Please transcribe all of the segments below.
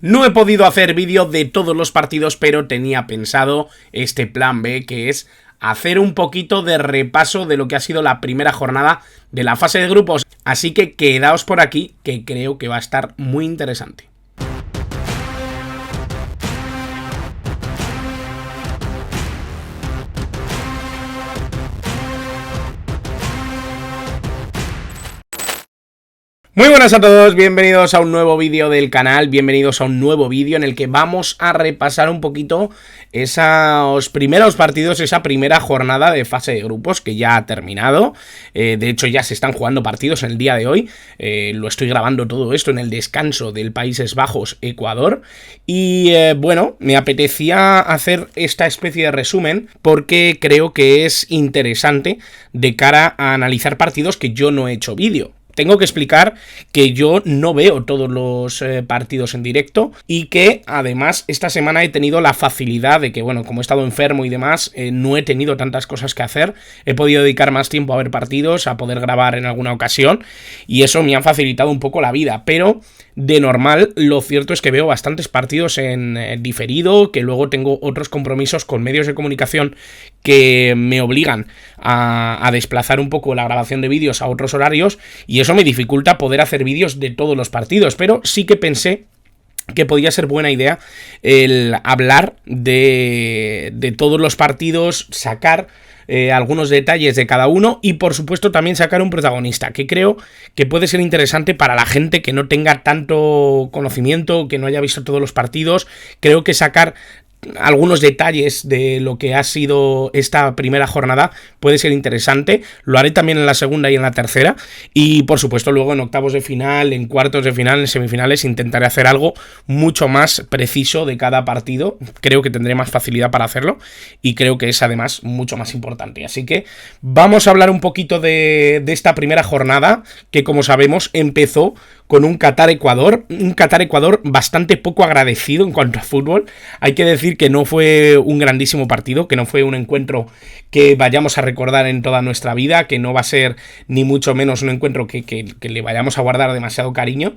No he podido hacer vídeo de todos los partidos, pero tenía pensado este plan B, que es hacer un poquito de repaso de lo que ha sido la primera jornada de la fase de grupos. Así que quedaos por aquí, que creo que va a estar muy interesante. Muy buenas a todos, bienvenidos a un nuevo vídeo del canal, bienvenidos a un nuevo vídeo en el que vamos a repasar un poquito esos primeros partidos, esa primera jornada de fase de grupos que ya ha terminado. De hecho ya se están jugando partidos en el día de hoy, lo estoy grabando todo esto en el descanso del Países Bajos, Ecuador, y bueno, me apetecía hacer esta especie de resumen porque creo que es interesante de cara a analizar partidos que yo no he hecho vídeo. Tengo que explicar que yo no veo todos los partidos en directo y que además esta semana he tenido la facilidad de que, bueno, como he estado enfermo y demás, no he tenido tantas cosas que hacer, he podido dedicar más tiempo a ver partidos, a poder grabar en alguna ocasión y eso me ha facilitado un poco la vida, pero de normal lo cierto es que veo bastantes partidos en diferido, que luego tengo otros compromisos con medios de comunicación que me obligan a desplazar un poco la grabación de vídeos a otros horarios y eso me dificulta poder hacer vídeos de todos los partidos, pero sí que pensé que podía ser buena idea el hablar de todos los partidos, sacar algunos detalles de cada uno y por supuesto también sacar un protagonista, que creo que puede ser interesante para la gente que no tenga tanto conocimiento, que no haya visto todos los partidos. Creo que sacar algunos detalles de lo que ha sido esta primera jornada puede ser interesante. Lo haré también en la segunda y en la tercera y por supuesto luego en octavos de final, en cuartos de final, en semifinales intentaré hacer algo mucho más preciso de cada partido. Creo que tendré más facilidad para hacerlo y creo que es además mucho más importante. Así que vamos a hablar un poquito de esta primera jornada que, como sabemos, empezó con un Qatar-Ecuador bastante poco agradecido en cuanto a fútbol. Hay que decir que no fue un grandísimo partido, que no fue un encuentro que vayamos a recordar en toda nuestra vida, que no va a ser ni mucho menos un encuentro que le vayamos a guardar demasiado cariño.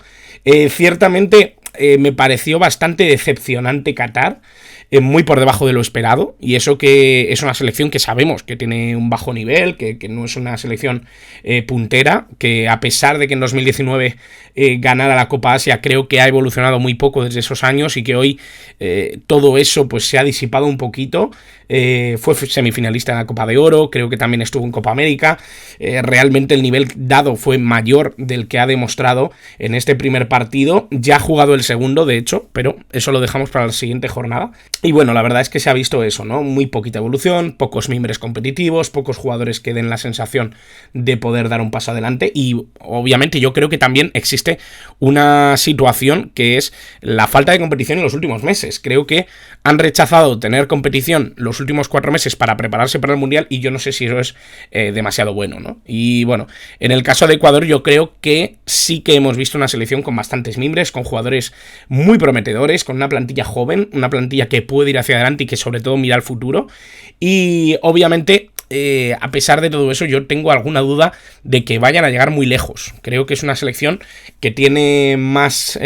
Ciertamente me pareció bastante decepcionante Qatar, muy por debajo de lo esperado, y eso que es una selección que sabemos que tiene un bajo nivel, que no es una selección puntera, que a pesar de que en 2019 ganara la Copa Asia, creo que ha evolucionado muy poco desde esos años y que hoy todo eso pues se ha disipado un poquito. Fue semifinalista en la Copa de Oro, creo que también estuvo en Copa América. Realmente el nivel dado fue mayor del que ha demostrado en este primer partido. Ya ha jugado el segundo, de hecho, pero eso lo dejamos para la siguiente jornada. Y bueno, la verdad es que se ha visto eso, ¿no? Muy poquita evolución, pocos mimbres competitivos, pocos jugadores que den la sensación de poder dar un paso adelante y obviamente yo creo que también existe una situación que es la falta de competición en los últimos meses. Creo que han rechazado tener competición los últimos 4 meses para prepararse para el Mundial y yo no sé si eso es demasiado bueno, ¿no? Y bueno, en el caso de Ecuador yo creo que sí que hemos visto una selección con bastantes mimbres, con jugadores muy prometedores, con una plantilla joven, una plantilla que puede ir hacia adelante y que sobre todo mira al futuro y obviamente a pesar de todo eso yo tengo alguna duda de que vayan a llegar muy lejos. Creo que es una selección que tiene más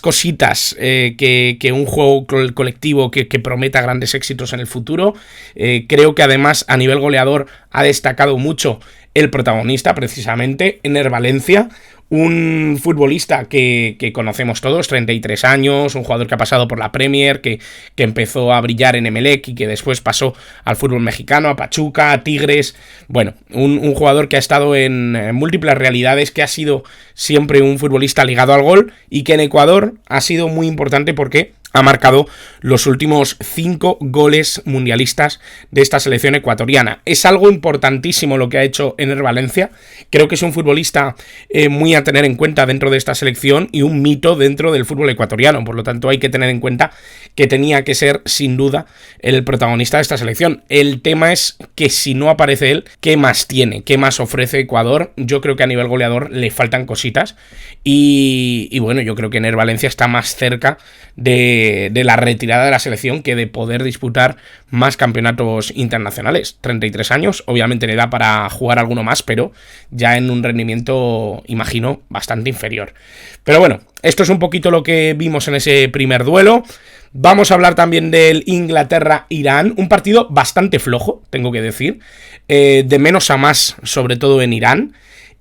cositas que un juego colectivo que prometa grandes éxitos en el futuro. Creo que además a nivel goleador ha destacado mucho el protagonista, precisamente Enner Valencia, un futbolista que conocemos todos, 33 años, un jugador que ha pasado por la Premier, que empezó a brillar en Emelec y que después pasó al fútbol mexicano, a Pachuca, a Tigres. Bueno, un jugador que ha estado en múltiples realidades, que ha sido siempre un futbolista ligado al gol y que en Ecuador ha sido muy importante porque ha marcado los últimos 5 goles mundialistas de esta selección ecuatoriana. Es algo importantísimo lo que ha hecho Enner Valencia. Creo que es un futbolista muy a tener en cuenta dentro de esta selección y un mito dentro del fútbol ecuatoriano. Por lo tanto, hay que tener en cuenta que tenía que ser, sin duda, el protagonista de esta selección. El tema es que si no aparece él, ¿qué más tiene? ¿Qué más ofrece Ecuador? Yo creo que a nivel goleador le faltan cositas. Y bueno, yo creo que Enner Valencia está más cerca de de la retirada de la selección que de poder disputar más campeonatos internacionales. 33 años, obviamente le da para jugar alguno más, pero ya en un rendimiento, imagino, bastante inferior. Pero bueno, esto es un poquito lo que vimos en ese primer duelo. Vamos a hablar también del Inglaterra-Irán, un partido bastante flojo, tengo que decir, de menos a más, sobre todo en Irán,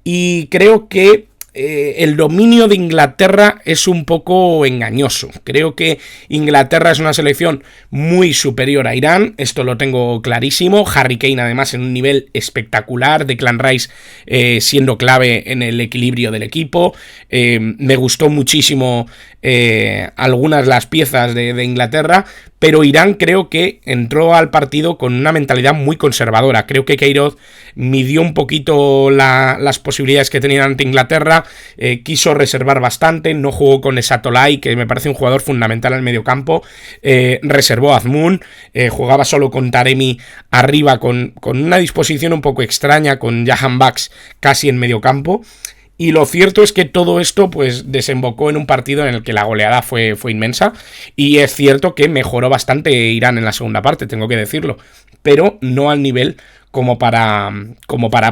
y creo que el dominio de Inglaterra es un poco engañoso. Creo que Inglaterra es una selección muy superior a Irán, esto lo tengo clarísimo. Harry Kane además en un nivel espectacular, Declan Rice siendo clave en el equilibrio del equipo. Me gustó muchísimo algunas de las piezas de Inglaterra, pero Irán creo que entró al partido con una mentalidad muy conservadora. Creo que Queiroz midió un poquito las posibilidades que tenían ante Inglaterra, quiso reservar bastante, no jugó con Esatolai, que me parece un jugador fundamental en el mediocampo, reservó a Azmoun, jugaba solo con Taremi arriba, con una disposición un poco extraña, con Jahan Bax casi en mediocampo. Y lo cierto es que todo esto pues desembocó en un partido en el que la goleada fue inmensa, y es cierto que mejoró bastante Irán en la segunda parte, tengo que decirlo, pero no al nivel como para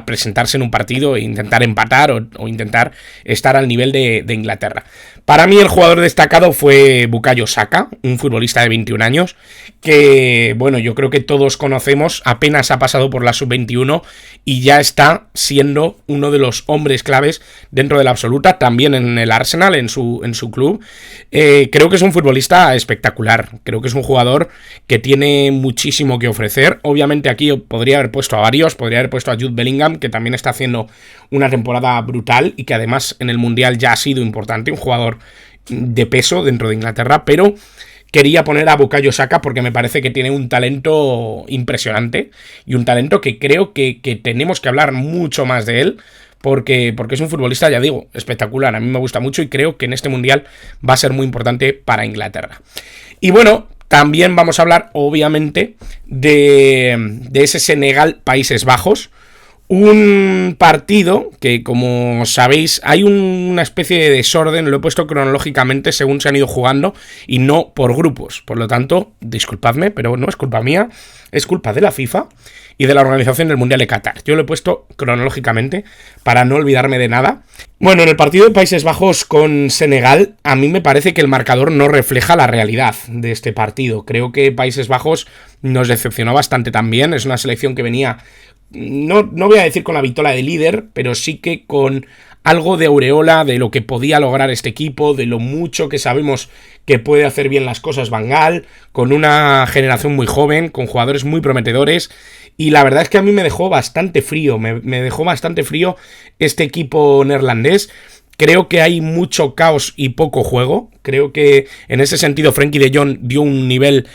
presentarse en un partido e intentar empatar o intentar estar al nivel de Inglaterra. Para mí el jugador destacado fue Bukayo Saka, un futbolista de 21 años, que bueno, yo creo que todos conocemos, apenas ha pasado por la sub-21 y ya está siendo uno de los hombres claves dentro de la absoluta, también en el Arsenal, en su club. Creo que es un futbolista espectacular, creo que es un jugador que tiene muchísimo que ofrecer. Obviamente aquí podría haber puesto a varios, podría haber puesto a Jude Bellingham, que también está haciendo una temporada brutal y que además en el Mundial ya ha sido importante, un jugador de peso dentro de Inglaterra, pero quería poner a Bukayo Saka porque me parece que tiene un talento impresionante y un talento que creo que tenemos que hablar mucho más de él, porque es un futbolista, ya digo, espectacular. A mí me gusta mucho y creo que en este Mundial va a ser muy importante para Inglaterra. Y bueno, también vamos a hablar, obviamente, de ese Senegal-Países Bajos. Un partido que, como sabéis, hay una especie de desorden, lo he puesto cronológicamente según se han ido jugando y no por grupos. Por lo tanto, disculpadme, pero no es culpa mía, es culpa de la FIFA y de la organización del Mundial de Qatar. Yo lo he puesto cronológicamente para no olvidarme de nada. Bueno, en el partido de Países Bajos con Senegal, a mí me parece que el marcador no refleja la realidad de este partido. Creo que Países Bajos nos decepcionó bastante también. Es una selección que venía, no voy a decir con la vitola de líder, pero sí que con algo de aureola de lo que podía lograr este equipo, de lo mucho que sabemos que puede hacer bien las cosas Van Gaal, con una generación muy joven, con jugadores muy prometedores, y la verdad es que a mí me dejó bastante frío, me dejó bastante frío este equipo neerlandés. Creo que hay mucho caos y poco juego. Creo que en ese sentido Frenkie de Jong dio un nivel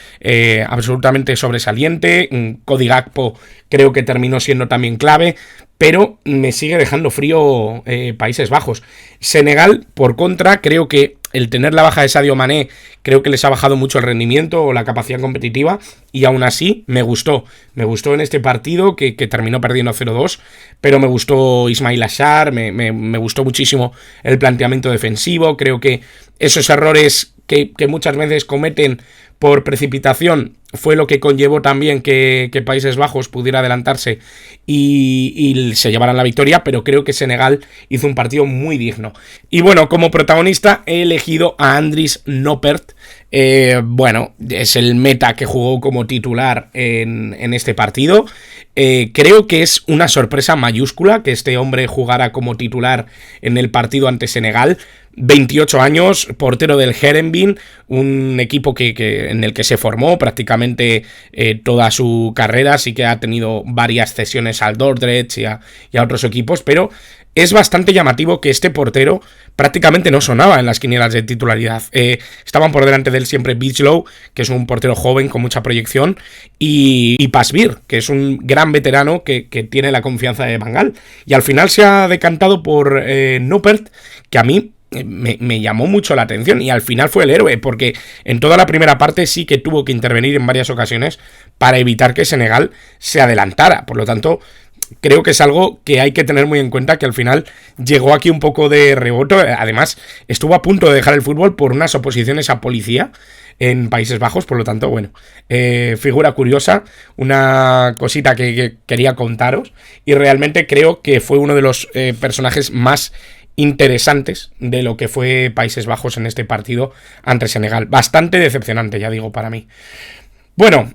absolutamente sobresaliente. Cody Gakpo creo que terminó siendo también clave, pero me sigue dejando frío Países Bajos. Senegal, por contra, creo que el tener la baja de Sadio Mané, creo que les ha bajado mucho el rendimiento o la capacidad competitiva, y aún así me gustó en este partido que terminó perdiendo 0-2, pero me gustó Ismail Assar, me gustó muchísimo el planteamiento defensivo. Creo que esos errores que muchas veces cometen por precipitación fue lo que conllevó también que Países Bajos pudiera adelantarse y se llevaran la victoria, pero creo que Senegal hizo un partido muy digno. Y bueno, como protagonista he elegido a Andries Noppert. Bueno, es el meta que jugó como titular en este partido. Creo que es una sorpresa mayúscula que este hombre jugara como titular en el partido ante Senegal. 28 años, portero del Heerenveen, un equipo en el que se formó prácticamente toda su carrera. Sí que ha tenido varias cesiones al Dordrecht y a otros equipos, pero es bastante llamativo que este portero prácticamente no sonaba en las quinielas de titularidad. Estaban por delante de él siempre Bigelow, que es un portero joven con mucha proyección, y Pasveer, que es un gran veterano que tiene la confianza de Van Gaal. Y al final se ha decantado por Noppert, que a mí me llamó mucho la atención, y al final fue el héroe, porque en toda la primera parte sí que tuvo que intervenir en varias ocasiones para evitar que Senegal se adelantara. Por lo tanto, creo que es algo que hay que tener muy en cuenta, que al final llegó aquí un poco de rebote. Además, estuvo a punto de dejar el fútbol por unas oposiciones a policía en Países Bajos, por lo tanto, bueno, figura curiosa, una cosita que quería contaros, y realmente creo que fue uno de los personajes más interesantes de lo que fue Países Bajos en este partido ante Senegal. Bastante decepcionante, ya digo, para mí. Bueno,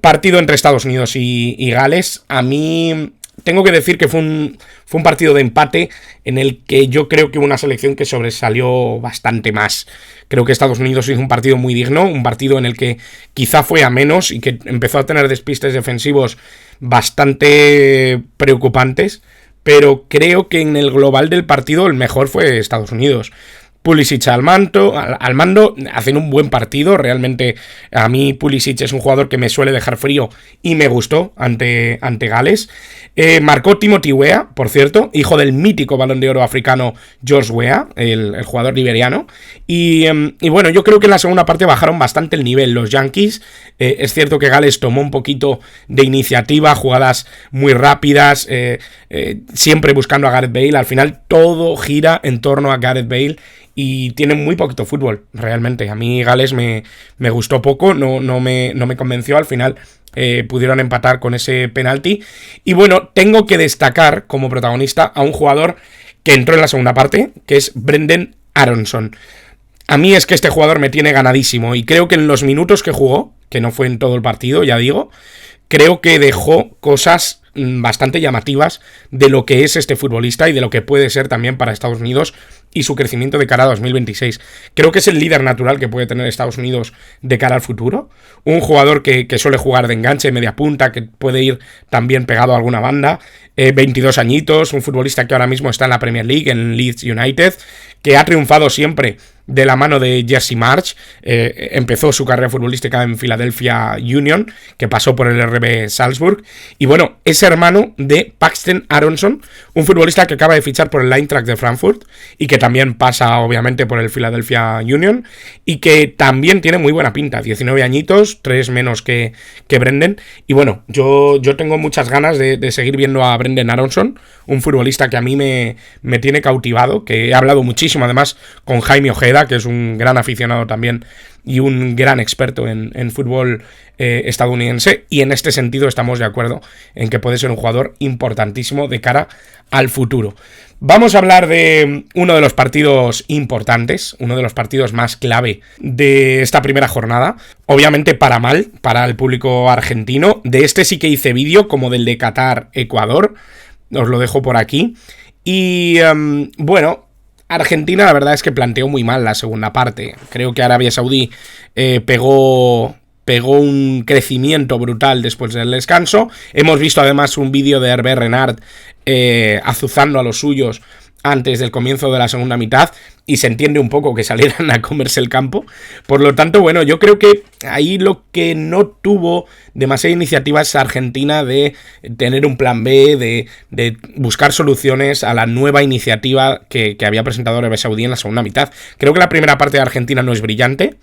partido entre Estados Unidos y Gales. A mí tengo que decir que fue un partido de empate en el que yo creo que hubo una selección que sobresalió bastante más. Creo que Estados Unidos hizo un partido muy digno, un partido en el que quizá fue a menos y que empezó a tener despistes defensivos bastante preocupantes, pero creo que en el global del partido el mejor fue Estados Unidos. Pulisic al mando, hacen un buen partido. Realmente a mí Pulisic es un jugador que me suele dejar frío y me gustó ante Gales. Marcó Timothy Weah, por cierto, hijo del mítico Balón de Oro africano George Weah, el jugador liberiano. Y bueno, yo creo que en la segunda parte bajaron bastante el nivel los Yankees. Es cierto que Gales tomó un poquito de iniciativa, jugadas muy rápidas, siempre buscando a Gareth Bale. Al final todo gira en torno a Gareth Bale y tienen muy poquito fútbol, realmente. A mí Gales me gustó poco, no me convenció. Al final pudieron empatar con ese penalti. Y bueno, tengo que destacar como protagonista a un jugador que entró en la segunda parte, que es Brenden Aaronson. A mí es que este jugador me tiene ganadísimo y creo que en los minutos que jugó, que no fue en todo el partido, ya digo, creo que dejó cosas bastante llamativas de lo que es este futbolista y de lo que puede ser también para Estados Unidos y su crecimiento de cara a 2026. Creo que es el líder natural que puede tener Estados Unidos de cara al futuro. Un jugador que suele jugar de enganche, media punta, que puede ir también pegado a alguna banda. 22 añitos, un futbolista que ahora mismo está en la Premier League, en Leeds United, que ha triunfado siempre de la mano de Jesse Marsch. Empezó su carrera futbolística en Philadelphia Union, que pasó por el RB Salzburg. Y bueno, es hermano de Paxton Aaronson, un futbolista que acaba de fichar por el Eintracht de Frankfurt y que también pasa obviamente por el Philadelphia Union y que también tiene muy buena pinta. 19 añitos, 3 menos que Brenden. Y bueno, yo tengo muchas ganas de seguir viendo a Brenden Aaronson, un futbolista que a mí me tiene cautivado, que he hablado muchísimo además con Jaime Ojeda, que es un gran aficionado también y un gran experto en fútbol estadounidense, y en este sentido estamos de acuerdo en que puede ser un jugador importantísimo de cara al futuro. Vamos a hablar de uno de los partidos importantes, uno de los partidos más clave de esta primera jornada, obviamente para mal, para el público argentino. De este sí que hice vídeo, como del de Qatar-Ecuador, os lo dejo por aquí. Y bueno, Argentina la verdad es que planteó muy mal la segunda parte. Creo que Arabia Saudí pegó un crecimiento brutal después del descanso. Hemos visto además un vídeo de Hervé Renard azuzando a los suyos antes del comienzo de la segunda mitad, y se entiende un poco que salieran a comerse el campo. Por lo tanto, bueno, yo creo que ahí lo que no tuvo demasiada iniciativa es Argentina de tener un plan B, de buscar soluciones a la nueva iniciativa que había presentado Arabia Saudí en la segunda mitad. Creo que la primera parte de Argentina no es brillante,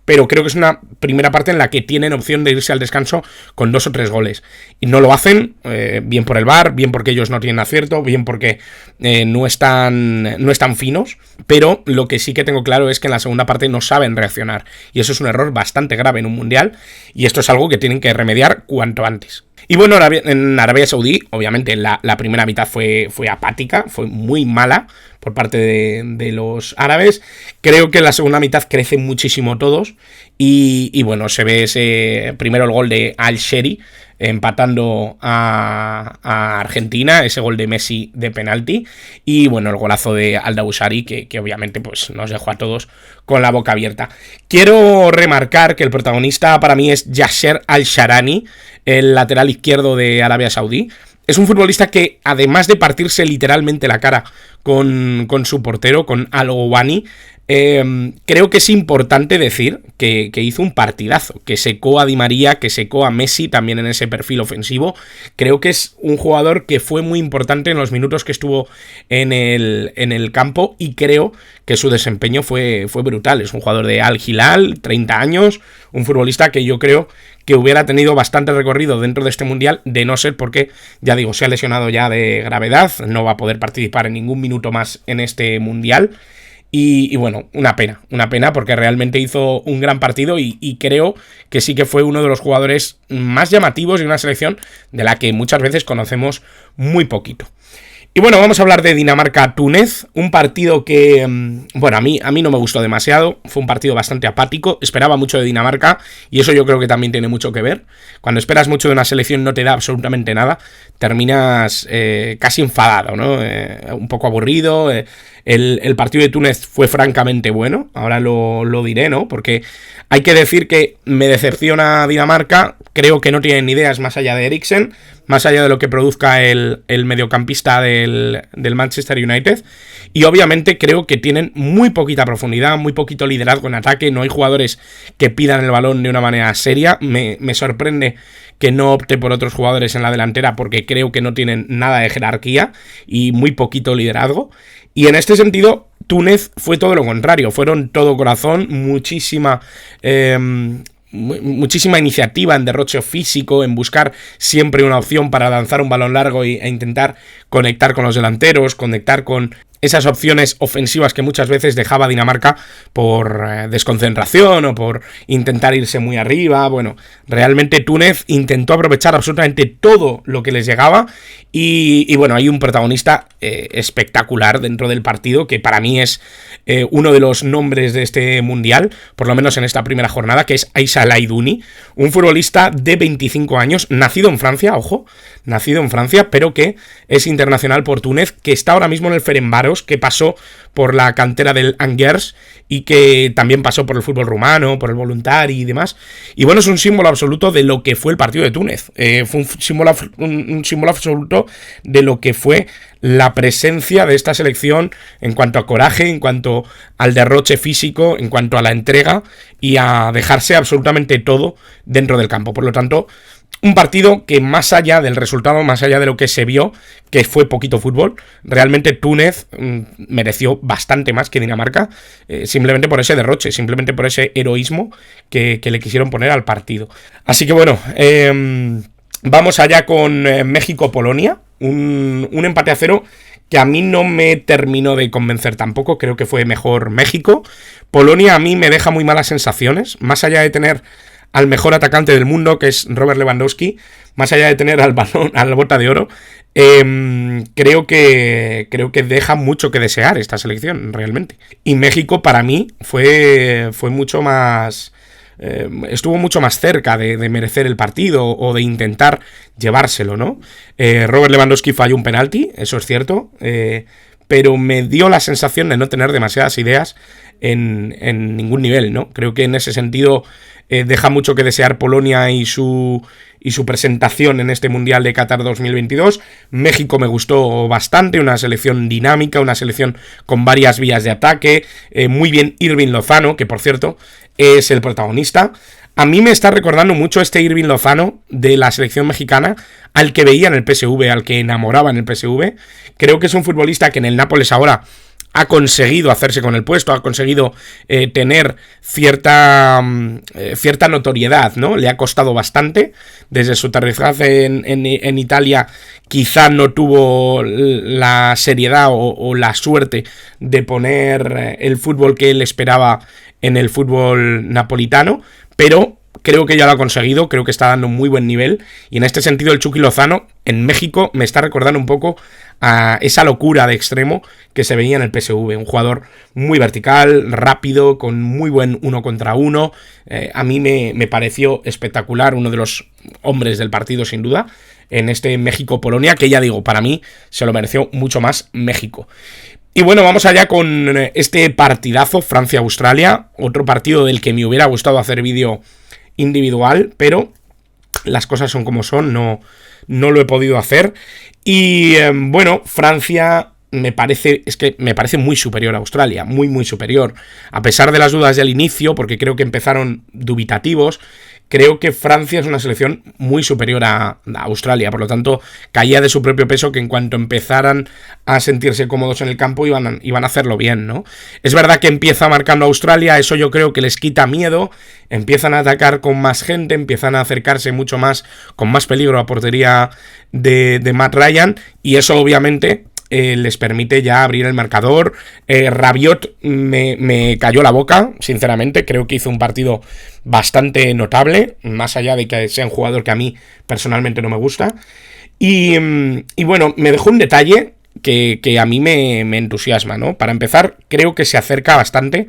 pero creo que es una primera parte en la que tienen opción de irse al descanso con 2 o 3 goles. Y no lo hacen, bien por el VAR, bien porque ellos no tienen acierto, bien porque no están finos. Pero lo que sí que tengo claro es que en la segunda parte no saben reaccionar. Y eso es un error bastante grave en un mundial. Y esto es algo que tienen que remediar cuanto antes. Y bueno, en Arabia Saudí, obviamente la primera mitad fue apática, fue muy mala por parte de los árabes. Creo que en la segunda mitad crecen muchísimo todos y bueno, se ve primero el gol de Al-Shehri empatando a Argentina, ese gol de Messi de penalti, y bueno, el golazo de Al-Dawsari que obviamente pues nos dejó a todos con la boca abierta. Quiero remarcar que el protagonista para mí es Yasser Al-Sharani, el lateral izquierdo de Arabia Saudí. Es un futbolista que, además de partirse literalmente la cara con su portero, con Al-Owani, creo que es importante decir que hizo un partidazo, que secó a Di María, que secó a Messi también en ese perfil ofensivo. Creo que es un jugador que fue muy importante en los minutos que estuvo en el campo, y creo que su desempeño fue brutal. Es un jugador de Al Hilal, 30 años, un futbolista que yo creo que hubiera tenido bastante recorrido dentro de este mundial, de no ser porque, ya digo, se ha lesionado ya de gravedad, no va a poder participar en ningún minuto más en este mundial. Y bueno, una pena porque realmente hizo un gran partido y creo que sí que fue uno de los jugadores más llamativos de una selección de la que muchas veces conocemos muy poquito. Y bueno, vamos a hablar de Dinamarca-Túnez, un partido que, bueno, a mí no me gustó demasiado, fue un partido bastante apático, esperaba mucho de Dinamarca y eso yo creo que también tiene mucho que ver. Cuando esperas mucho de una selección no te da absolutamente nada, terminas casi enfadado, ¿no? Un poco aburrido. El partido de Túnez fue francamente bueno, ahora lo diré, ¿no? Porque hay que decir que me decepciona Dinamarca, creo que no tienen ideas más allá de Eriksen, más allá de lo que produzca el mediocampista del Manchester United. Y obviamente creo que tienen muy poquita profundidad, muy poquito liderazgo en ataque, no hay jugadores que pidan el balón de una manera seria. Me sorprende que no opte por otros jugadores en la delantera porque creo que no tienen nada de jerarquía y muy poquito liderazgo. Y en este sentido, Túnez fue todo lo contrario, fueron todo corazón, muchísima iniciativa en derroche físico, en buscar siempre una opción para lanzar un balón largo e intentar conectar con los delanteros, conectar con esas opciones ofensivas que muchas veces dejaba Dinamarca por desconcentración o por intentar irse muy arriba. Bueno, realmente Túnez intentó aprovechar absolutamente todo lo que les llegaba y bueno, hay un protagonista espectacular dentro del partido que para mí es uno de los nombres de este mundial, por lo menos en esta primera jornada, que es Aïssa Laidouni, un futbolista de 25 años, nacido en Francia, ojo, nacido en Francia, pero que es internacional por Túnez, que está ahora mismo en el Ferencváros, que pasó por la cantera del Angers y que también pasó por el fútbol rumano, por el Voluntari y demás. Y bueno, es un símbolo absoluto de lo que fue el partido de Túnez. Fue un símbolo absoluto de lo que fue la presencia de esta selección en cuanto a coraje, en cuanto al derroche físico, en cuanto a la entrega y a dejarse absolutamente todo dentro del campo. Por lo tanto, un partido que más allá del resultado, más allá de lo que se vio, que fue poquito fútbol, realmente Túnez mereció bastante más que Dinamarca, simplemente por ese derroche, simplemente por ese heroísmo que le quisieron poner al partido. Así que bueno, vamos allá con México-Polonia, un empate a 0 que a mí no me terminó de convencer tampoco, creo que fue mejor México. Polonia a mí me deja muy malas sensaciones, más allá de tener al mejor atacante del mundo, que es Robert Lewandowski, más allá de tener al balón, a la bota de oro, creo que deja mucho que desear esta selección, realmente. Y México, para mí, fue mucho más... estuvo mucho más cerca de merecer el partido o de intentar llevárselo, ¿no? Robert Lewandowski falló un penalti, eso es cierto, pero me dio la sensación de no tener demasiadas ideas en ningún nivel, ¿no? Creo que en ese sentido deja mucho que desear Polonia y su presentación en este Mundial de Qatar 2022. México me gustó bastante, una selección dinámica, una selección con varias vías de ataque, muy bien Irving Lozano, que por cierto es el protagonista. A mí me está recordando mucho este Irving Lozano de la selección mexicana al que veía en el PSV, al que enamoraba en el PSV. Creo que es un futbolista que en el Nápoles ahora ha conseguido hacerse con el puesto, ha conseguido tener cierta notoriedad, ¿no? Le ha costado bastante. Desde su aterrizaje en Italia quizá no tuvo la seriedad o la suerte de poner el fútbol que él esperaba en el fútbol napolitano, pero creo que ya lo ha conseguido, creo que está dando un muy buen nivel, y en este sentido el Chucky Lozano en México me está recordando un poco a esa locura de extremo que se veía en el PSV, un jugador muy vertical, rápido, con muy buen 1 contra 1, a mí me pareció espectacular, uno de los hombres del partido sin duda, en este México-Polonia, que ya digo, para mí se lo mereció mucho más México. Y bueno, vamos allá con este partidazo Francia-Australia, otro partido del que me hubiera gustado hacer vídeo individual, pero las cosas son como son, no lo he podido hacer. Y bueno, Francia me parece muy superior a Australia, muy superior, a pesar de las dudas del inicio, porque creo que empezaron dubitativos. Creo que Francia es una selección muy superior a Australia, por lo tanto caía de su propio peso que en cuanto empezaran a sentirse cómodos en el campo iban a hacerlo bien, ¿no? Es verdad que empieza marcando a Australia, eso yo creo que les quita miedo, empiezan a atacar con más gente, empiezan a acercarse mucho más, con más peligro a portería de Matt Ryan, y eso obviamente les permite ya abrir el marcador. Rabiot me cayó la boca, sinceramente. Creo que hizo un partido bastante notable, más allá de que sea un jugador que a mí personalmente no me gusta. Y bueno, me dejó un detalle que a mí me entusiasma, ¿no? Para empezar, creo que se acerca bastante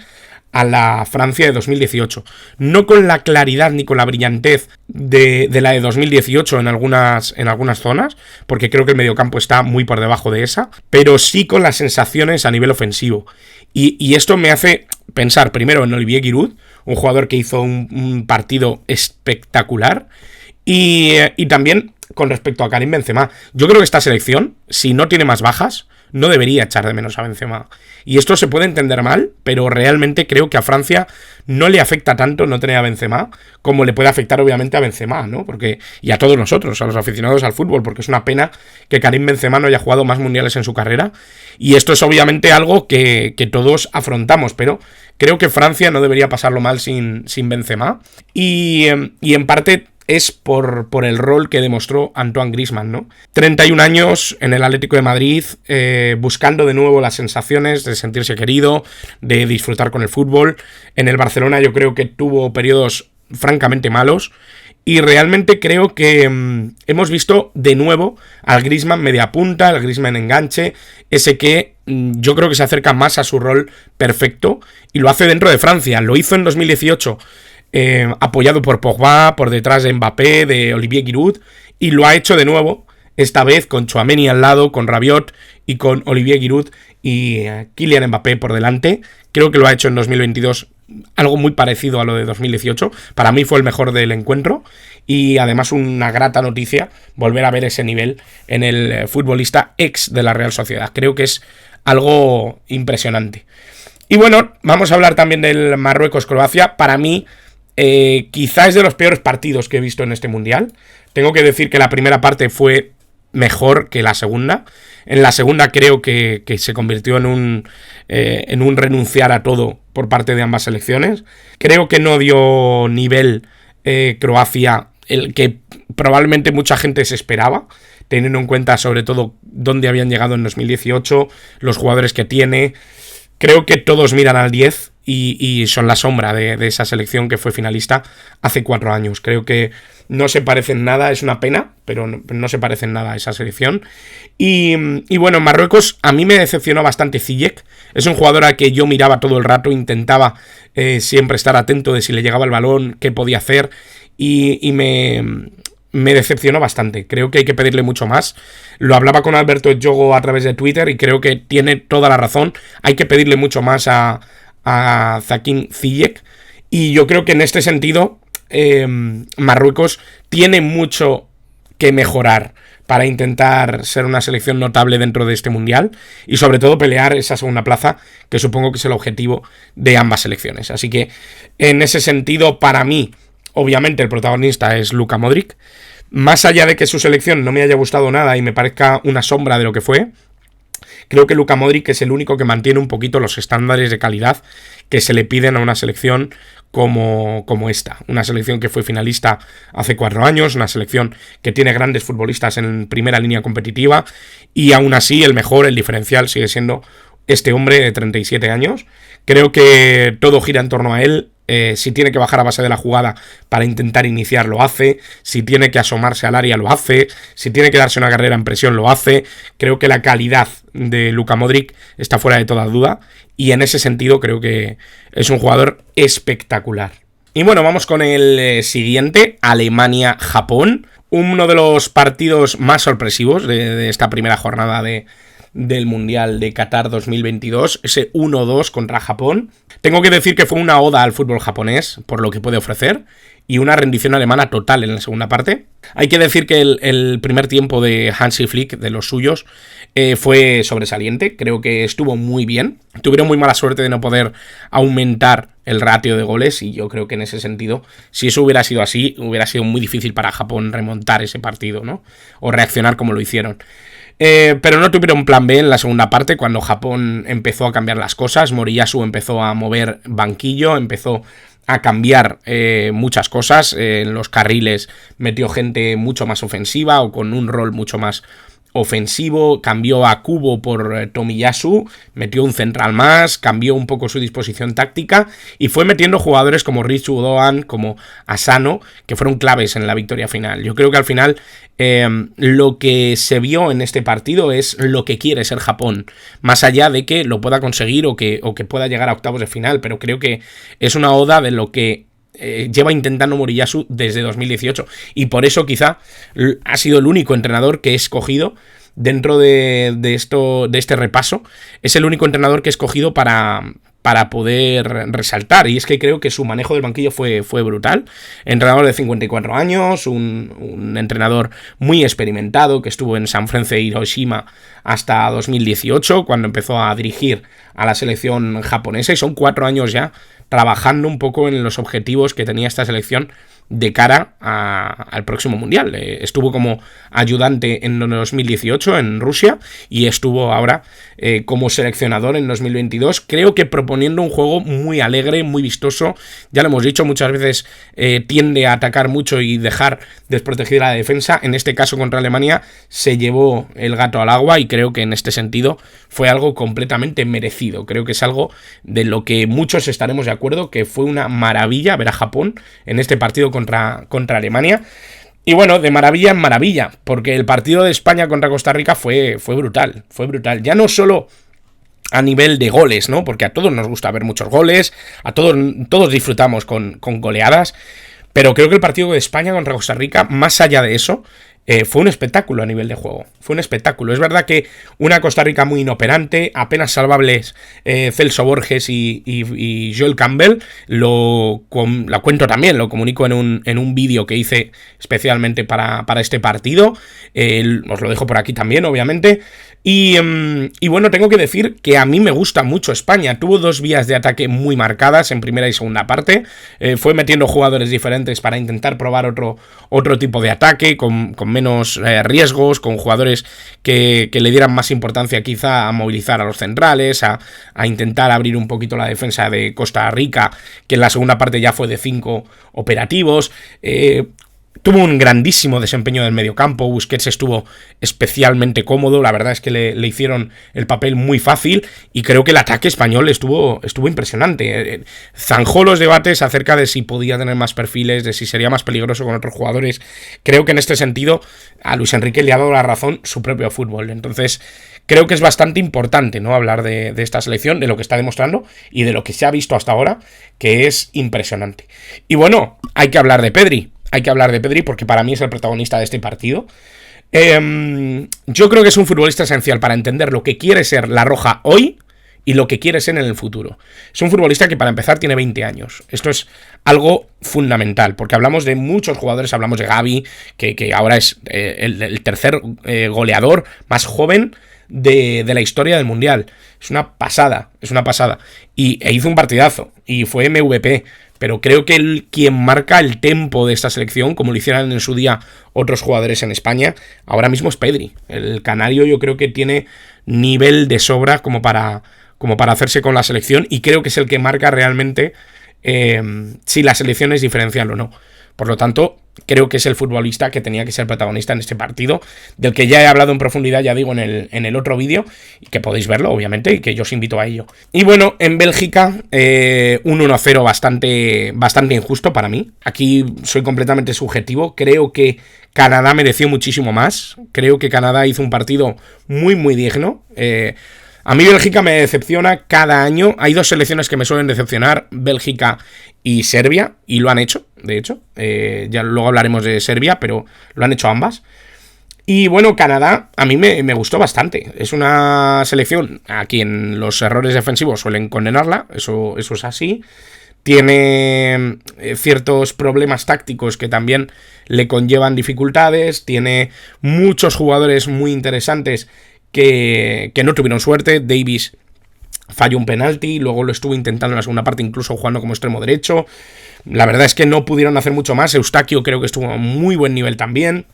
a la Francia de 2018. No con la claridad ni con la brillantez de la de 2018 en algunas zonas, porque creo que el mediocampo está muy por debajo de esa, pero sí con las sensaciones a nivel ofensivo. Y esto me hace pensar primero en Olivier Giroud, un jugador que hizo un partido espectacular, y también con respecto a Karim Benzema. Yo creo que esta selección, si no tiene más bajas, no debería echar de menos a Benzema. Y esto se puede entender mal, pero realmente creo que a Francia no le afecta tanto no tener a Benzema como le puede afectar obviamente a Benzema, ¿no? Y a todos nosotros, a los aficionados al fútbol, porque es una pena que Karim Benzema no haya jugado más mundiales en su carrera. Y esto es obviamente algo que todos afrontamos, pero creo que Francia no debería pasarlo mal sin Benzema. Y en parte es por el rol que demostró Antoine Griezmann, ¿no? 31 años en el Atlético de Madrid, buscando de nuevo las sensaciones de sentirse querido, de disfrutar con el fútbol. En el Barcelona yo creo que tuvo periodos francamente malos, y realmente creo que hemos visto de nuevo al Griezmann media punta, al Griezmann enganche, ese que yo creo que se acerca más a su rol perfecto, y lo hace dentro de Francia. Lo hizo en 2018 apoyado por Pogba, por detrás de Mbappé, de Olivier Giroud, y lo ha hecho de nuevo, esta vez con Tchouaméni al lado, con Rabiot y con Olivier Giroud y Kylian Mbappé por delante. Creo que lo ha hecho en 2022 algo muy parecido a lo de 2018. Para mí fue el mejor del encuentro, y además una grata noticia volver a ver ese nivel en el futbolista ex de la Real Sociedad. Creo que es algo impresionante. Y bueno, vamos a hablar también del Marruecos-Croacia. Para mí, quizá es de los peores partidos que he visto en este mundial. Tengo que decir que la primera parte fue mejor que la segunda. En la segunda creo que se convirtió en un renunciar a todo por parte de ambas selecciones. Creo que no dio nivel Croacia, el que probablemente mucha gente se esperaba, teniendo en cuenta sobre todo dónde habían llegado en 2018, los jugadores que tiene. Creo que todos miran al 10 y son la sombra de esa selección que fue finalista hace 4 años. Creo que no se parecen nada, es una pena, pero no se parecen nada a esa selección. Y bueno, Marruecos a mí me decepcionó bastante Ziyech. Es un jugador al que yo miraba todo el rato, intentaba siempre estar atento de si le llegaba el balón, qué podía hacer, y me decepcionó bastante. Creo que hay que pedirle mucho más. Lo hablaba con Alberto Yogo a través de Twitter y creo que tiene toda la razón. Hay que pedirle mucho más a Hakim Ziyech, y yo creo que en este sentido Marruecos tiene mucho que mejorar para intentar ser una selección notable dentro de este mundial, y sobre todo pelear esa segunda plaza, que supongo que es el objetivo de ambas selecciones. Así que en ese sentido, para mí, obviamente el protagonista es Luka Modric. Más allá de que su selección no me haya gustado nada y me parezca una sombra de lo que fue, creo que Luka Modric es el único que mantiene un poquito los estándares de calidad que se le piden a una selección como esta. Una selección que fue finalista hace 4 años, una selección que tiene grandes futbolistas en primera línea competitiva, y aún así el mejor, el diferencial sigue siendo este hombre de 37 años. Creo que todo gira en torno a él. Si tiene que bajar a base de la jugada para intentar iniciar, lo hace. Si tiene que asomarse al área, lo hace. Si tiene que darse una carrera en presión, lo hace. Creo que la calidad de Luka Modric está fuera de toda duda, y en ese sentido creo que es un jugador espectacular. Y bueno, vamos con el siguiente, Alemania-Japón. Uno de los partidos más sorpresivos de esta primera jornada del Mundial de Qatar 2022, ese 1-2 contra Japón. Tengo que decir que fue una oda al fútbol japonés por lo que puede ofrecer, y una rendición alemana total en la segunda parte. Hay que decir que el primer tiempo de Hansi Flick, de los suyos, fue sobresaliente. Creo que estuvo muy bien. Tuvieron muy mala suerte de no poder aumentar el ratio de goles, y yo creo que en ese sentido, si eso hubiera sido así, hubiera sido muy difícil para Japón remontar ese partido, ¿no? O reaccionar como lo hicieron. Pero no tuvieron plan B en la segunda parte, cuando Japón empezó a cambiar las cosas. Moriyasu empezó a mover banquillo, empezó a cambiar muchas cosas. En los carriles metió gente mucho más ofensiva o con un rol mucho más ofensivo, cambió a Kubo por Tomiyasu, metió un central más, cambió un poco su disposición táctica y fue metiendo jugadores como Richu Doan, como Asano, que fueron claves en la victoria final. Yo creo que al final lo que se vio en este partido es lo que quiere ser Japón, más allá de que lo pueda conseguir o que pueda llegar a octavos de final, pero creo que es una oda de lo que lleva intentando Moriyasu desde 2018 y por eso quizá ha sido el único entrenador que he escogido dentro de este repaso. Es el único entrenador que he escogido para poder resaltar, y es que creo que su manejo del banquillo fue brutal. Entrenador de 54 años, un entrenador muy experimentado que estuvo en Sanfrecce e Hiroshima hasta 2018 cuando empezó a dirigir a la selección japonesa, y son 4 años ya trabajando un poco en los objetivos que tenía esta selección de cara al próximo mundial. Estuvo como ayudante en 2018 en Rusia y estuvo ahora como seleccionador en 2022. Creo que proponiendo un juego muy alegre, muy vistoso. Ya lo hemos dicho, muchas veces tiende a atacar mucho y dejar desprotegida la defensa. En este caso contra Alemania se llevó el gato al agua y creo que en este sentido fue algo completamente merecido. Creo que es algo de lo que muchos estaremos de acuerdo, que fue una maravilla ver a Japón en este partido contra Alemania. Y bueno, de maravilla en maravilla, porque el partido de España contra Costa Rica fue brutal, fue brutal. Ya no solo a nivel de goles, ¿no? Porque a todos nos gusta ver muchos goles, a todos disfrutamos con goleadas, pero creo que el partido de España contra Costa Rica, más allá de eso, fue un espectáculo a nivel de juego. Fue un espectáculo. Es verdad que una Costa Rica muy inoperante, apenas salvables Celso Borges y Joel Campbell. Lo cuento también, lo comunico en un vídeo que hice especialmente para este partido. Os lo dejo por aquí también, obviamente. Y bueno, tengo que decir que a mí me gusta mucho España. Tuvo 2 vías de ataque muy marcadas en primera y segunda parte. Fue metiendo jugadores diferentes para intentar probar otro tipo de ataque, con menos riesgos, con jugadores que le dieran más importancia quizá a movilizar a los centrales, a intentar abrir un poquito la defensa de Costa Rica, que en la segunda parte ya fue de 5 operativos. Tuvo un grandísimo desempeño del mediocampo. Busquets estuvo especialmente cómodo. La verdad es que le hicieron el papel muy fácil. Y creo que el ataque español estuvo impresionante. Zanjó los debates acerca de si podía tener más perfiles, de si sería más peligroso con otros jugadores. Creo que en este sentido a Luis Enrique le ha dado la razón su propio fútbol. Entonces creo que es bastante importante, ¿no?, hablar de esta selección, de lo que está demostrando y de lo que se ha visto hasta ahora, que es impresionante. Y bueno, hay que hablar de Pedri. Hay que hablar de Pedri porque para mí es el protagonista de este partido. Yo creo que es un futbolista esencial para entender lo que quiere ser la Roja hoy y lo que quiere ser en el futuro. Es un futbolista que para empezar tiene 20 años. Esto es algo fundamental, porque hablamos de muchos jugadores, hablamos de Gavi, que ahora es el tercer goleador más joven de la historia del Mundial. Es una pasada, es una pasada. E hizo un partidazo, y fue MVP. Pero creo que quien marca el tempo de esta selección, como lo hicieran en su día otros jugadores en España, ahora mismo es Pedri. El canario yo creo que tiene nivel de sobra como para hacerse con la selección, y creo que es el que marca realmente si la selección es diferencial o no. Por lo tanto, creo que es el futbolista que tenía que ser protagonista en este partido, del que ya he hablado en profundidad, ya digo, en el otro vídeo, y que podéis verlo, obviamente, y que yo os invito a ello. Y bueno, en Bélgica, un 1-0 bastante injusto para mí. Aquí soy completamente subjetivo. Creo que Canadá mereció muchísimo más. Creo que Canadá hizo un partido muy, muy digno. A mí Bélgica me decepciona cada año. Hay 2 selecciones que me suelen decepcionar, Bélgica y Serbia, y lo han hecho, de hecho. Ya luego hablaremos de Serbia, pero lo han hecho ambas. Y bueno, Canadá a mí me gustó bastante. Es una selección a quien los errores defensivos suelen condenarla, eso es así. Tiene ciertos problemas tácticos que también le conllevan dificultades. Tiene muchos jugadores muy interesantes que no tuvieron suerte. Davis falló un penalti, luego lo estuvo intentando en la segunda parte, incluso jugando como extremo derecho. La verdad es que no pudieron hacer mucho más. Eustaquio creo que estuvo a muy buen nivel también.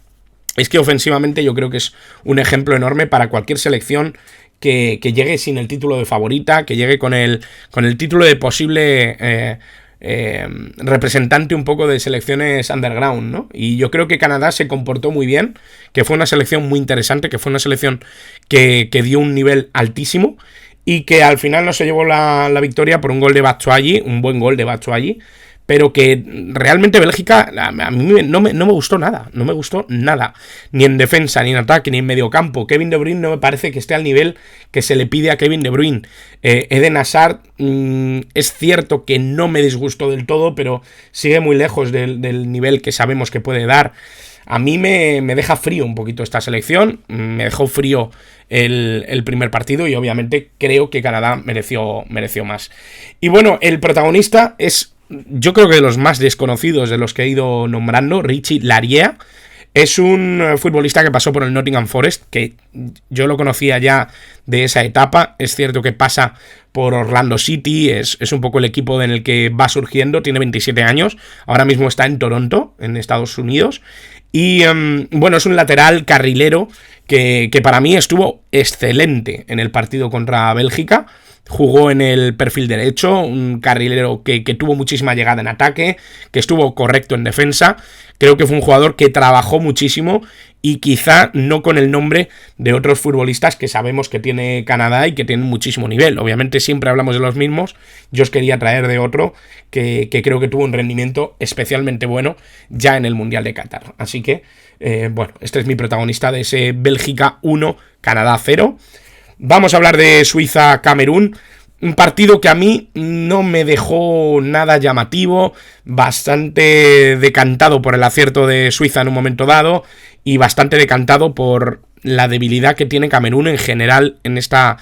Es que ofensivamente yo creo que es un ejemplo enorme para cualquier selección que llegue sin el título de favorita, que llegue con el título de posible representante un poco de selecciones underground, ¿no? Y yo creo que Canadá se comportó muy bien, que fue una selección muy interesante, que fue una selección que dio un nivel altísimo y que al final no se llevó la victoria por un gol de Batshuayi, un buen gol de Batshuayi, pero que realmente Bélgica a mí no me gustó nada, no me gustó nada, ni en defensa, ni en ataque, ni en mediocampo. Kevin De Bruyne no me parece que esté al nivel que se le pide a Kevin De Bruyne. Eden Hazard, es cierto que no me disgustó del todo, pero sigue muy lejos del nivel que sabemos que puede dar. A mí me deja frío un poquito esta selección, me dejó frío el primer partido y obviamente creo que Canadá mereció más. Y bueno, el protagonista es, yo creo que de los más desconocidos de los que he ido nombrando, Richie Laryea. Es un futbolista que pasó por el Nottingham Forest, que yo lo conocía ya de esa etapa. Es cierto que pasa por Orlando City, es un poco el equipo en el que va surgiendo, tiene 27 años, ahora mismo está en Toronto, en Estados Unidos. Y bueno, es un lateral carrilero que para mí estuvo excelente en el partido contra Bélgica. Jugó en el perfil derecho, un carrilero que tuvo muchísima llegada en ataque, que estuvo correcto en defensa. Creo que fue un jugador que trabajó muchísimo y quizá no con el nombre de otros futbolistas que sabemos que tiene Canadá y que tienen muchísimo nivel. Obviamente siempre hablamos de los mismos. Yo os quería traer de otro que creo que tuvo un rendimiento especialmente bueno ya en el Mundial de Qatar. Así que, bueno, este es mi protagonista de ese Bélgica 1, Canadá 0. Vamos a hablar de Suiza-Camerún, un partido que a mí no me dejó nada llamativo, bastante decantado por el acierto de Suiza en un momento dado y bastante decantado por la debilidad que tiene Camerún en general en esta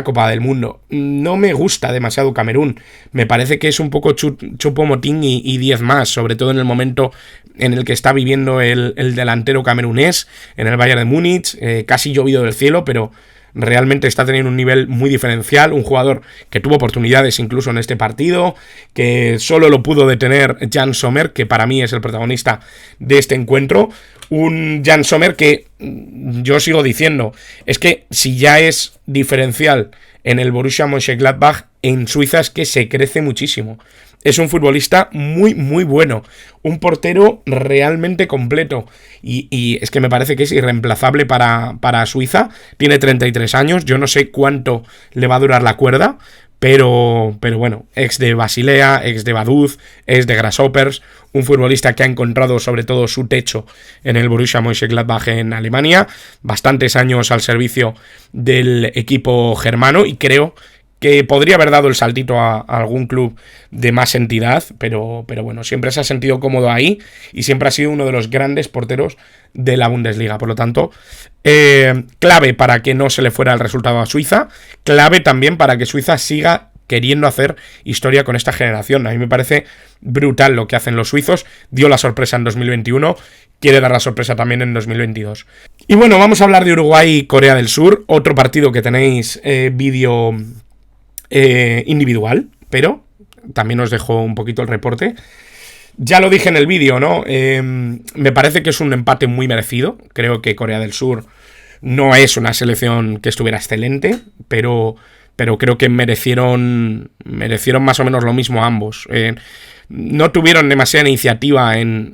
Copa del Mundo. No me gusta demasiado Camerún, me parece que es un poco chupomotín y 10 más, sobre todo en el momento en el que está viviendo el delantero camerunés en el Bayern de Múnich, casi llovido del cielo, pero realmente está teniendo un nivel muy diferencial, un jugador que tuvo oportunidades incluso en este partido, que solo lo pudo detener Jan Sommer, que para mí es el protagonista de este encuentro. Un Jan Sommer que yo sigo diciendo, es que si ya es diferencial en el Borussia Mönchengladbach, en Suiza es que se crece muchísimo. Es un futbolista muy, muy bueno. Un portero realmente completo. Y es que me parece que es irreemplazable para Suiza. Tiene 33 años. Yo no sé cuánto le va a durar la cuerda. Pero bueno, ex de Basilea, ex de Vaduz, ex de Grasshoppers. Un futbolista que ha encontrado sobre todo su techo en el Borussia Mönchengladbach en Alemania. Bastantes años al servicio del equipo germano. Y creo que podría haber dado el saltito a algún club de más entidad, pero bueno, siempre se ha sentido cómodo ahí y siempre ha sido uno de los grandes porteros de la Bundesliga. Por lo tanto, clave para que no se le fuera el resultado a Suiza, clave también para que Suiza siga queriendo hacer historia con esta generación. A mí me parece brutal lo que hacen los suizos, dio la sorpresa en 2021, quiere dar la sorpresa también en 2022. Y bueno, vamos a hablar de Uruguay y Corea del Sur, otro partido que tenéis vídeo individual, pero también os dejo un poquito el reporte. Ya lo dije en el vídeo, ¿no? Me parece que es un empate muy merecido. Creo que Corea del Sur no es una selección que estuviera excelente, pero creo que merecieron más o menos lo mismo ambos. No tuvieron demasiada iniciativa en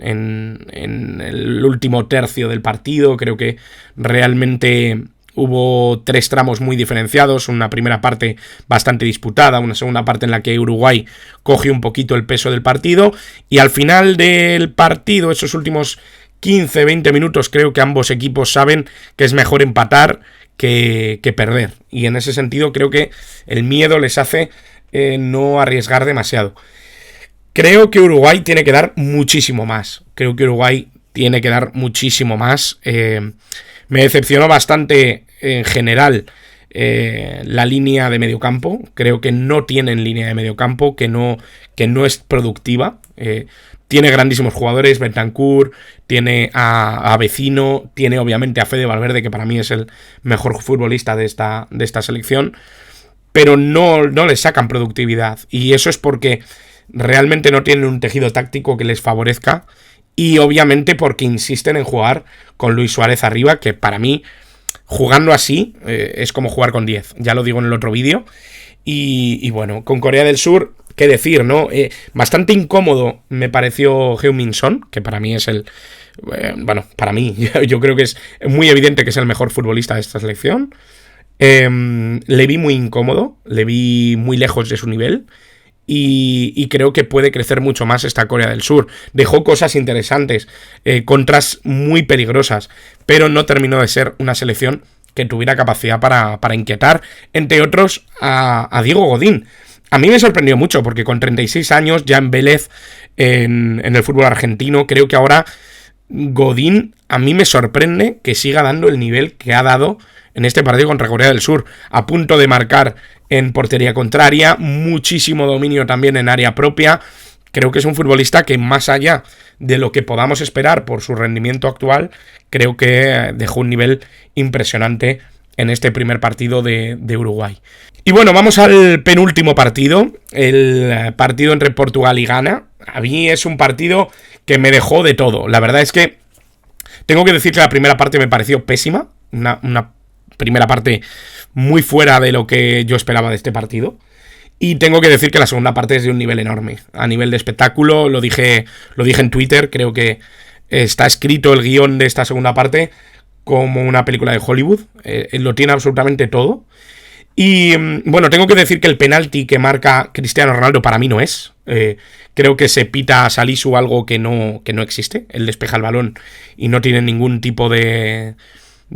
el último tercio del partido. Creo que realmente hubo 3 tramos muy diferenciados, una primera parte bastante disputada, una segunda parte en la que Uruguay cogió un poquito el peso del partido y al final del partido, esos últimos 15-20 minutos, creo que ambos equipos saben que es mejor empatar que perder y en ese sentido creo que el miedo les hace no arriesgar demasiado. Creo que Uruguay tiene que dar muchísimo más, me decepcionó bastante en general la línea de mediocampo. Creo que no tienen línea de mediocampo, que no es productiva. Tiene grandísimos jugadores, Bentancur, tiene a Vecino, tiene obviamente a Fede Valverde, que para mí es el mejor futbolista de esta selección, pero no les sacan productividad. Y eso es porque realmente no tienen un tejido táctico que les favorezca. Y obviamente porque insisten en jugar con Luis Suárez arriba, que para mí, jugando así, es como jugar con 10. Ya lo digo en el otro vídeo. Y bueno, con Corea del Sur, qué decir, ¿no? Bastante incómodo me pareció Heung-min Son, que para mí es para mí, yo creo que es muy evidente que es el mejor futbolista de esta selección. Le vi muy incómodo, le vi muy lejos de su nivel. Y creo que puede crecer mucho más esta Corea del Sur. Dejó cosas interesantes, contras muy peligrosas, pero no terminó de ser una selección que tuviera capacidad para inquietar, entre otros, a Diego Godín. A mí me sorprendió mucho, porque con 36 años, ya en Vélez, en el fútbol argentino, creo que ahora Godín, a mí me sorprende que siga dando el nivel que ha dado en este partido contra Corea del Sur, a punto de marcar en portería contraria, muchísimo dominio también en área propia. Creo que es un futbolista que, más allá de lo que podamos esperar por su rendimiento actual, creo que dejó un nivel impresionante en este primer partido de Uruguay. Y bueno, vamos al penúltimo partido, el partido entre Portugal y Ghana. A mí es un partido que me dejó de todo. La verdad es que tengo que decir que la primera parte me pareció pésima, una primera parte muy fuera de lo que yo esperaba de este partido. Y tengo que decir que la segunda parte es de un nivel enorme. A nivel de espectáculo, lo dije en Twitter, creo que está escrito el guión de esta segunda parte como una película de Hollywood. Lo tiene absolutamente todo. Y bueno, tengo que decir que el penalti que marca Cristiano Ronaldo para mí no es. Creo que se pita a Salisu algo que no existe. Él despeja el balón y no tiene ningún tipo de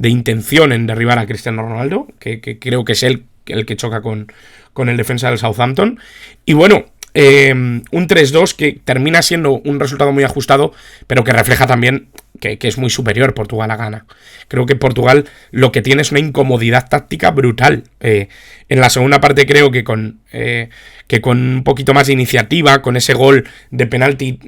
intención en derribar a Cristiano Ronaldo, que creo que es él el que choca con el defensa del Southampton. Y bueno, un 3-2 que termina siendo un resultado muy ajustado, pero que refleja también que es muy superior Portugal a Ghana. Creo que Portugal lo que tiene es una incomodidad táctica brutal. En la segunda parte creo que con un poquito más de iniciativa, con ese gol de penalti,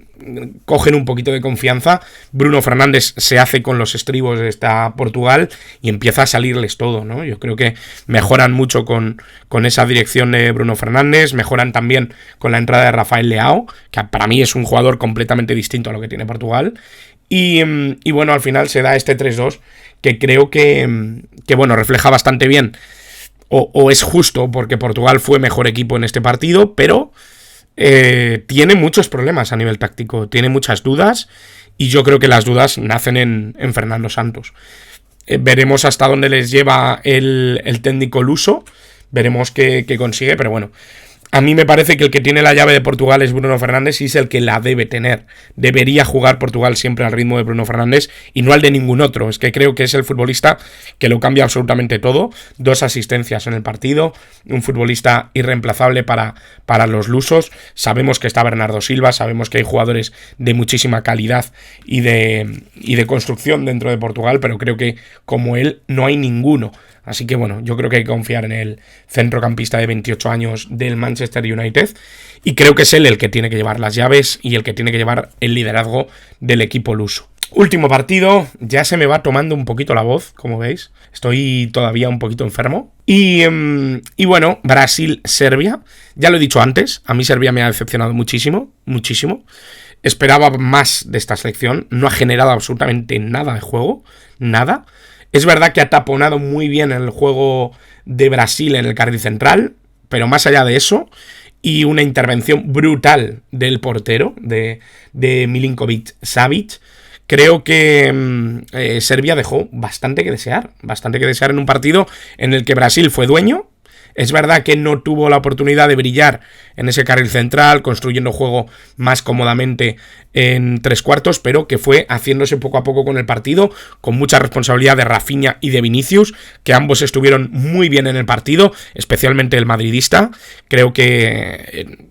cogen un poquito de confianza. Bruno Fernández se hace con los estribos de esta Portugal y empieza a salirles todo, ¿no? Yo creo que mejoran mucho con esa dirección de Bruno Fernández, mejoran también con la entrada de Rafael Leao, que para mí es un jugador completamente distinto a lo que tiene Portugal. Y bueno, al final se da este 3-2 que creo que bueno, refleja bastante bien, o es justo, porque Portugal fue mejor equipo en este partido, pero tiene muchos problemas a nivel táctico, tiene muchas dudas, y yo creo que las dudas nacen en Fernando Santos. Veremos hasta dónde les lleva el técnico luso, veremos qué consigue, pero bueno, a mí me parece que el que tiene la llave de Portugal es Bruno Fernández y es el que la debe tener. Debería jugar Portugal siempre al ritmo de Bruno Fernández y no al de ningún otro. Es que creo que es el futbolista que lo cambia absolutamente todo. 2 asistencias en el partido, un futbolista irreemplazable para los lusos. Sabemos que está Bernardo Silva, sabemos que hay jugadores de muchísima calidad y de construcción dentro de Portugal, pero creo que como él no hay ninguno. Así que bueno, yo creo que hay que confiar en el centrocampista de 28 años del Manchester United y creo que es él el que tiene que llevar las llaves y el que tiene que llevar el liderazgo del equipo luso. Último partido, ya se me va tomando un poquito la voz, como veis, estoy todavía un poquito enfermo. Y bueno, Brasil-Serbia, ya lo he dicho antes, a mí Serbia me ha decepcionado muchísimo, muchísimo. Esperaba más de esta selección, no ha generado absolutamente nada de juego, nada. Es verdad que ha taponado muy bien el juego de Brasil en el carril central, pero más allá de eso, y una intervención brutal del portero, de Milinkovic-Savic, creo que Serbia dejó bastante que desear en un partido en el que Brasil fue dueño. Es verdad que no tuvo la oportunidad de brillar en ese carril central, construyendo juego más cómodamente en 3/4, pero que fue haciéndose poco a poco con el partido, con mucha responsabilidad de Rafinha y de Vinicius, que ambos estuvieron muy bien en el partido, especialmente el madridista. Creo que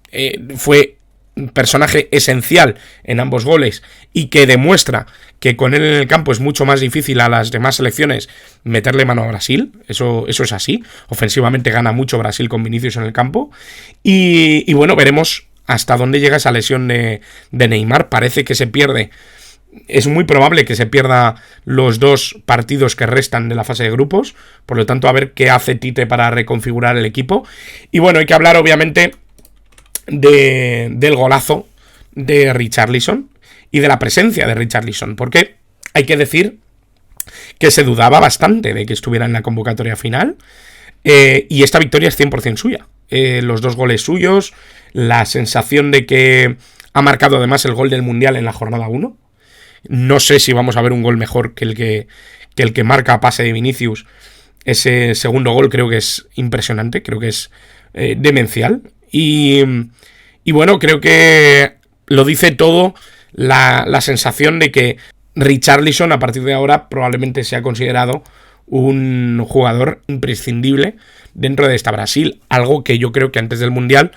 fue un personaje esencial en ambos goles y que demuestra que con él en el campo es mucho más difícil a las demás selecciones meterle mano a Brasil. Eso es así. Ofensivamente gana mucho Brasil con Vinicius en el campo. Y bueno, veremos hasta dónde llega esa lesión de Neymar. Parece que se pierde. Es muy probable que se pierda los 2 partidos que restan de la fase de grupos. Por lo tanto, a ver qué hace Tite para reconfigurar el equipo. Y bueno, hay que hablar obviamente del golazo de Richarlison y de la presencia de Richarlison, porque hay que decir que se dudaba bastante de que estuviera en la convocatoria final, y esta victoria es 100% suya. los 2 goles suyos, la sensación de que ha marcado además el gol del Mundial en la jornada 1. No sé si vamos a ver un gol mejor que el que marca a pase de Vinicius. Ese segundo gol creo que es impresionante, creo que es demencial. Y bueno, creo que lo dice todo la sensación de que Richarlison a partir de ahora probablemente sea considerado un jugador imprescindible dentro de esta Brasil, algo que yo creo que antes del Mundial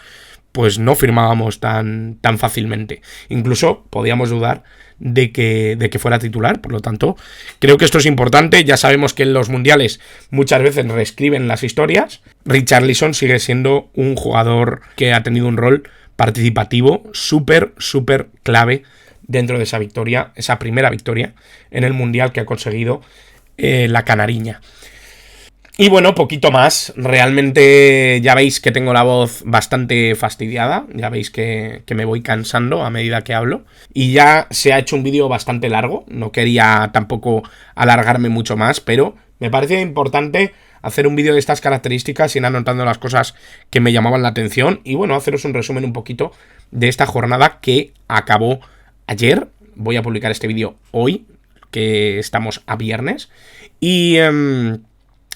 pues no firmábamos tan fácilmente. Incluso podíamos dudar de que fuera titular, por lo tanto creo que esto es importante. Ya sabemos que en los mundiales muchas veces reescriben las historias. Richarlison sigue siendo un jugador que ha tenido un rol participativo súper clave dentro de esa victoria, esa primera victoria en el mundial que ha conseguido la canariña. Y bueno, poquito más. Realmente ya veis que tengo la voz bastante fastidiada. Ya veis que me voy cansando a medida que hablo. Y ya se ha hecho un vídeo bastante largo. No quería tampoco alargarme mucho más, pero me parecía importante hacer un vídeo de estas características, ir anotando las cosas que me llamaban la atención. Y bueno, haceros un resumen un poquito de esta jornada que acabó ayer. Voy a publicar este vídeo hoy, que estamos a viernes.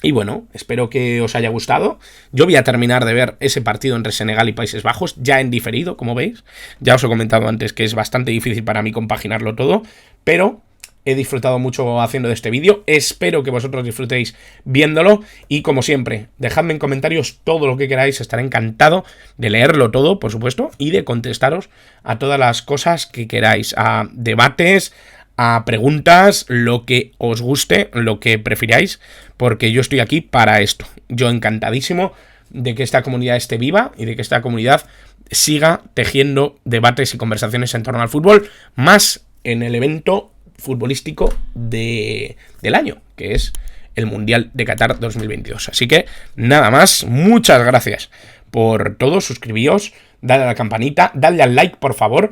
Y bueno, espero que os haya gustado. Yo voy a terminar de ver ese partido entre Senegal y Países Bajos, ya en diferido, como veis. Ya os he comentado antes que es bastante difícil para mí compaginarlo todo, pero he disfrutado mucho haciendo este vídeo. Espero que vosotros disfrutéis viéndolo. Y como siempre, dejadme en comentarios todo lo que queráis. Estaré encantado de leerlo todo, por supuesto, y de contestaros a todas las cosas que queráis. A debates, a preguntas, lo que os guste, lo que prefiráis, porque yo estoy aquí para esto. Yo encantadísimo de que esta comunidad esté viva y de que esta comunidad siga tejiendo debates y conversaciones en torno al fútbol, más en el evento futbolístico del año, que es el Mundial de Qatar 2022. Así que nada más, muchas gracias por todo, suscribíos, dadle a la campanita, dadle al like por favor,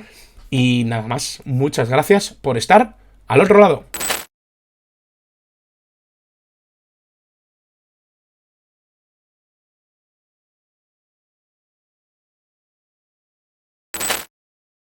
y nada más, muchas gracias por estar al otro lado.